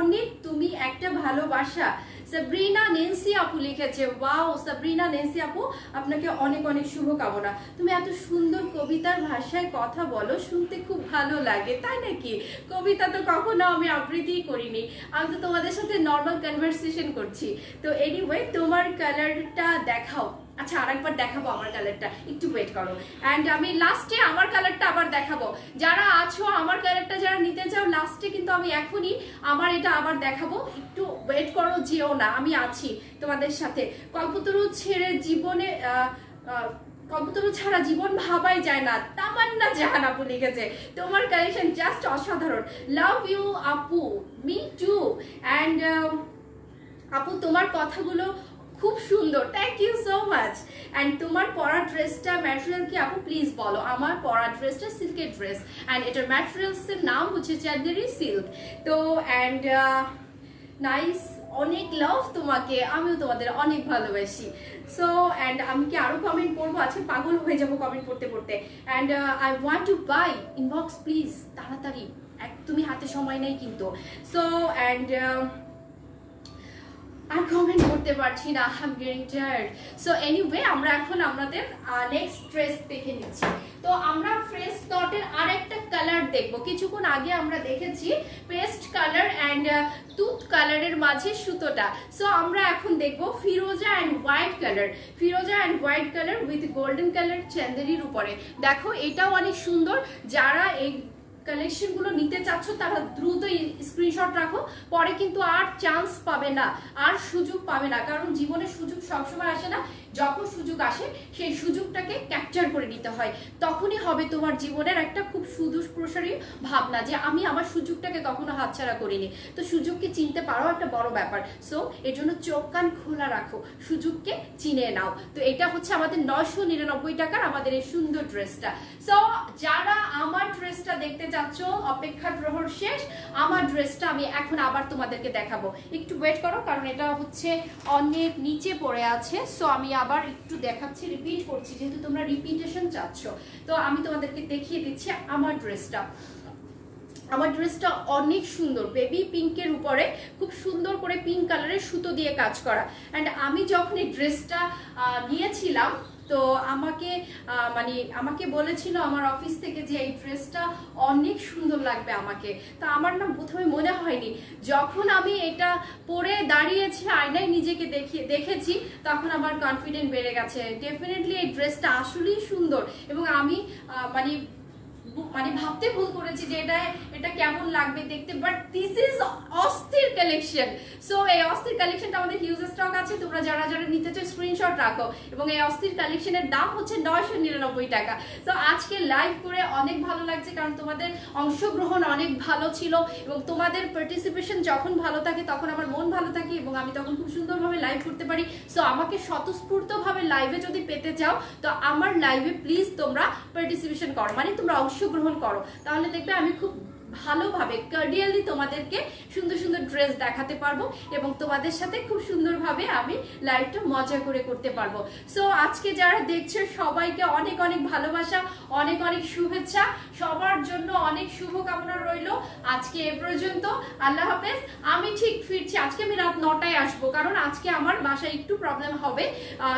অনেক, তুমি একটা ভালোবাসা, সাবরিনা নেন্সি আপু লিখেছে। ওয়াও সাবরিনা নেন্সি আপু, আপনাকে অনেক অনেক শুভকামনা। তুমি এত সুন্দর কবিতার ভাষায় কথা বলো, শুনতে খুব ভালো লাগে। তাই নাকি? কবিতা তো কখনো আমি আবৃত্তিই করিনি, আমি তো তোমাদের সাথে নর্মাল কনভারসেশন করছি। তো এনিওয়ে তোমার কালারটা দেখাও। আচ্ছা আরেকবার দেখাবো আমার কালারটা, একটু ওয়েট করো। অ্যান্ড আমি লাস্টে আমার কালারটা আবার দেখাবো। যারা আছো আমার কালারটা যারা নিতে চাও, লাস্টে কিন্তু আমি এখনই আমার এটা আবার দেখাবো, একটু ওয়েট করো, যেও না, আমি আছি তোমাদের সাথে। কল্পতরু ছেড়ে জীবনে কল্পতরু ছাড়া জীবন ভাবাই যায় না, তামান্না জাহান আপু লিখেছে। তোমার কালেকশন জাস্ট অসাধারণ, লাভ ইউ আপু, মি টু। অ্যান্ড আপু তোমার কথাগুলো খুব সুন্দর, thank you so much. And তোমার পরা ড্রেসটা ম্যাটেরিয়াল কি আপু প্লিজ বলো। আমার পরা ড্রেসটা সিল্কের ড্রেস, অ্যান্ড এটার ম্যাটেরিয়ালসের নাম হচ্ছে চান্দেরি সিল্ক। তো অ্যান্ড নাইস, অনেক লাভ তোমাকে, আমিও তোমাদের অনেক ভালোবাসি। সো অ্যান্ড আমি কি আরো কমেন্ট পড়বো? আচ্ছা পাগল হয়ে যাবো কমেন্ট পড়তে পড়তে। And I want to buy, inbox please তাড়াতাড়ি, একদমই হাতে সময় নেই কিন্তু। সো অ্যান্ড আর কমেন্ট করতে পারছি না, I am getting tired. So anyway আমরা এখন আমাদের নেক্সট ড্রেস দেখে নিচ্ছি। তো আমরা ফ্রেঞ্চ নটের আরেকটা কালার দেখবো। কিছুক্ষণ আগে আমরা দেখেছি পেস্ট কালার অ্যান্ড তুত কালারের মাঝে সুতোটা। সো আমরা এখন দেখবো ফিরোজা অ্যান্ড হোয়াইট কালার, ফিরোজা and white colour with golden colour চান্দেরির উপরে। দেখো এটাও অনেক সুন্দর। যারা এই কালেকশনগুলো নিতে চাচ্ছ তারা দ্রুত স্ক্রিনশট রাখো, পরে কিন্তু আর চান্স পাবে না, আর সুযোগ পাবে না। কারণ জীবনে সুযোগ সবসময় আসে না, যখন সুযোগ আসে সেই সুযোগটাকে ক্যাপচার করে নিতে হয়। তখনই হবে তোমার জীবনের একটা খুব সুদূরপ্রসারী ভাবনা যে আমি আমার সুযোগটাকে কখনো হাতছাড়া করিনি। তো সুযোগকে চিনতে পারো একটা বড় ব্যাপার। সো এর জন্য চোখ কান খোলা রাখো, সুযোগকে চিনে নাও। তো এটা হচ্ছে আমাদের 999 টাকার আমাদের এই সুন্দর ড্রেসটা। সো যারা আমার ড্রেসটা দেখতে চাচ্ছ, অপেক্ষার প্রহর শেষ। আমার ড্রেসটা আমি এখন আবার তোমাদেরকে দেখাবো, একটু ওয়েট করো, কারণ এটা হচ্ছে অনেক নিচে পড়ে আছে। সো আমি আবার একটু দেখাচ্ছি, রিপিট করছি, যেহেতু তোমরা রিপিটেশন চাচ্ছ। তো আমি তোমাদেরকে দেখিয়ে দিচ্ছি আমার ড্রেসটা। আমার ড্রেসটা অনেক সুন্দর, বেবি পিঙ্কের উপরে খুব সুন্দর করে পিঙ্ক কালারের সুতো দিয়ে কাজ করা। অ্যান্ড আমি যখন এই ড্রেসটা নিয়েছিলাম, তো আমাকে বলেছিল আমার অফিস থেকে যে এই ড্রেসটা অনেক সুন্দর লাগবে আমাকে। তা আমার না প্রথমে মনে হয়নি, যখন আমি এটা পরে দাঁড়িয়েছি আয়নায় নিজেকে দেখেছি, তখন আমার কনফিডেন্ট বেড়ে গেছে। ডেফিনেটলি এই ড্রেসটা আসলেই সুন্দর, এবং আমি ভাবতে ভুল করেছি যে এটা কেমন লাগবে দেখতে, বাট দিস ইজ অস্থির কালেকশন। সো এই অস্থির কালেকশনটা আমাদের হিউজ স্টক আছে, তোমরা যারা যারা নিতে চাও স্ক্রিনশট রাখো। এবং এই অস্থির কালেকশনের দাম হচ্ছে 999 টাকা। তো আজকে লাইভ করে অনেক ভালো লাগছে, কারণ তোমাদের অংশগ্রহণ অনেক ভালো ছিল, এবং তোমাদের পার্টিসিপেশন যখন ভালো থাকে তখন আমার মন ভালো থাকে, এবং আমি তখন খুব সুন্দরভাবে লাইভ করতে পারি। সো আমাকে স্বতঃস্ফূর্তভাবে লাইভে যদি পেতে চাও, তো আমার লাইভে প্লিজ তোমরা পার্টিসিপেশন করো, মানে তোমরা অংশগ্রহণ করো, তাহলে দেখবে আমি খুব ভালোভাবে কার্ডিয়ালি তোমাদেরকে সুন্দর সুন্দর ড্রেস দেখাতে পারবো এবং তোমাদের সাথে খুব সুন্দরভাবে আমি লাইভটা মজা করে করতে পারবো। সো আজকে যারা দেখছে সবাইকে অনেক অনেক ভালোবাসা, অনেক অনেক শুভেচ্ছা, সবার জন্য অনেক শুভকামনা রইলো। আজকে এ পর্যন্ত, আল্লাহ হাফেজ। আমি ঠিক ফিরছি, আজকে আমি রাত 9টায় আসবো, কারণ আজকে আমার বাসায় একটু প্রবলেম হবে,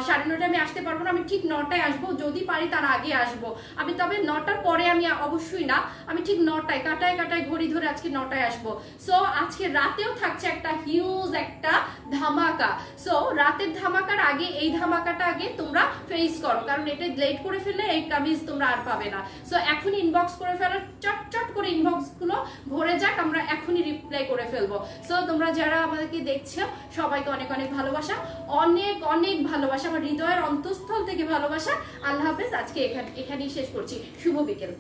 9:30 আমি আসতে পারবো না। আমি ঠিক 9টায় আসবো, যদি পারি তার আগে আসবো আমি, তবে 9টার পরে আমি অবশ্যই না, আমি ঠিক 9টায় কাটায় কাটায় ঘড়ি ধরে আজকে 9টায় আসবো। সো আজকে রাতেও থাকছে একটা হিউজ একটা ধামাকা। সো রাতের ধামাকার আগে এই ধামাকাটা আগে তোমরা ফেস করো, কারণ এটা লেট করে ফেললে এই কামিজ তোমরা আর পাবে না। সো এখনই ইনবক্স করে ফেলো, চট চট করে ইনবক্স গুলো ভরে যাক, আমরা এখনই রিপ্লাই করে ফেলবো। সো তোমরা যারা আমাদেরকে দেখছো সবাইকে অনেক অনেক ভালোবাসা, অনেক অনেক ভালোবাসা, আমার হৃদয়ের অন্তঃস্থল থেকে ভালোবাসা। আল্লাহ হাফেজ। আজকে এখানেই শেষ করছি। শুভ বিকেল।